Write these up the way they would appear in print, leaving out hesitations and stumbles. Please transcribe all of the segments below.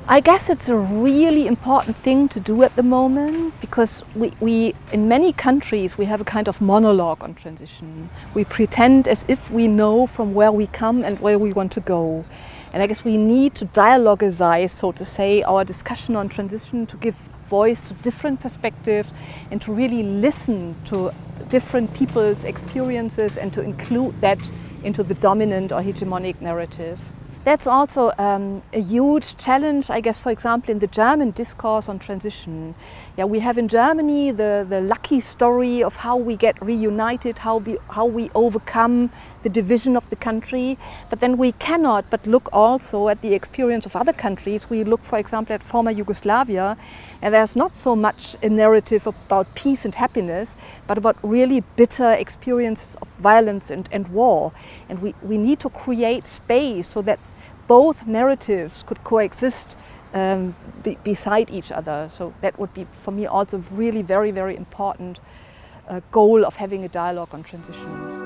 I guess it's a really important thing to do at the moment because we in many countries we have a kind of monologue on transition. We pretend as if we know from where we come and where we want to go. And I guess we need to dialogize, so to say, our discussion on transition to give voice to different perspectives and to really listen to different people's experiences and to include that into the dominant or hegemonic narrative. That's also a huge challenge, I guess, for example, in the German discourse on transition. Yeah, we have in Germany the lucky story of how we get reunited, how we overcome the division of the country. But then we cannot but look also at the experience of other countries. We look, for example, at former Yugoslavia, and there's not so much a narrative about peace and happiness, but about really bitter experiences of violence and war. And we need to create space so that both narratives could coexist beside each other. So that would be, for me, also really very, very important goal of having a dialogue on transition.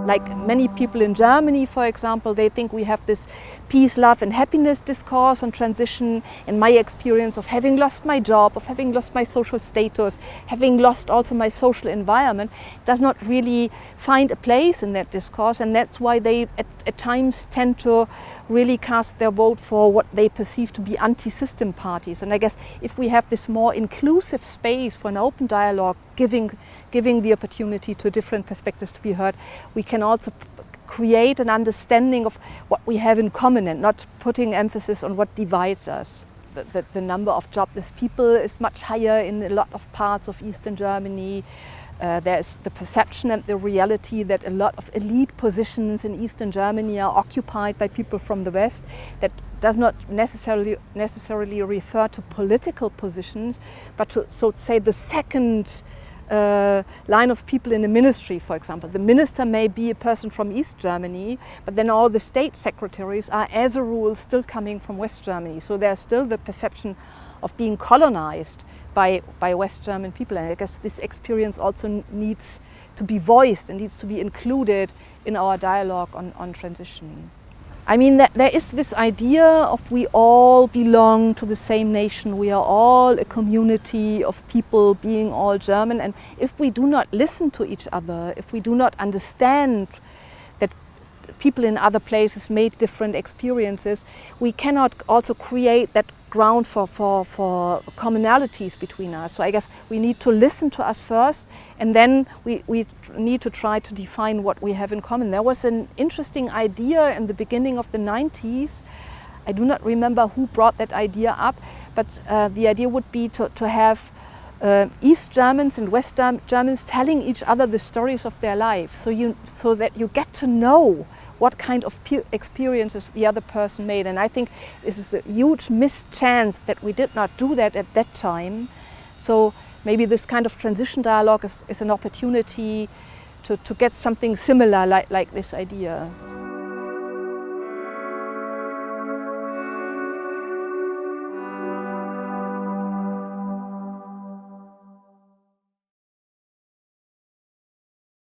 Like many people in Germany, for example, they think we have this peace, love and happiness discourse on transition. And my experience of having lost my job, of having lost my social status, having lost also my social environment does not really find a place in that discourse. And that's why they at times tend to really cast their vote for what they perceive to be anti-system parties. And I guess if we have this more inclusive space for an open dialogue, giving the opportunity to different perspectives to be heard, we can also create an understanding of what we have in common and not putting emphasis on what divides us. The number of jobless people is much higher in a lot of parts of Eastern Germany. There's the perception and the reality that a lot of elite positions in Eastern Germany are occupied by people from the West. That does not necessarily refer to political positions, but to, so to say, the second line of people in the ministry, for example. The minister may be a person from East Germany, but then all the state secretaries are, as a rule, still coming from West Germany. So there's still the perception of being colonized by West German people. And I guess this experience also needs to be voiced and needs to be included in our dialogue on transition. I mean, there is this idea of we all belong to the same nation. We are all a community of people being all German. And if we do not listen to each other, if we do not understand that people in other places made different experiences, we cannot also create that ground for commonalities between us. So I guess we need to listen to us first, and then we need to try to define what we have in common. There was an interesting idea in the beginning of the 90s. I do not remember who brought that idea up, but the idea would be to have East Germans and West Germans telling each other the stories of their life, so that you get to know what kind of experiences the other person made. And I think this is a huge missed chance that we did not do that at that time. So maybe this kind of transition dialogue is an opportunity to get something similar like this idea.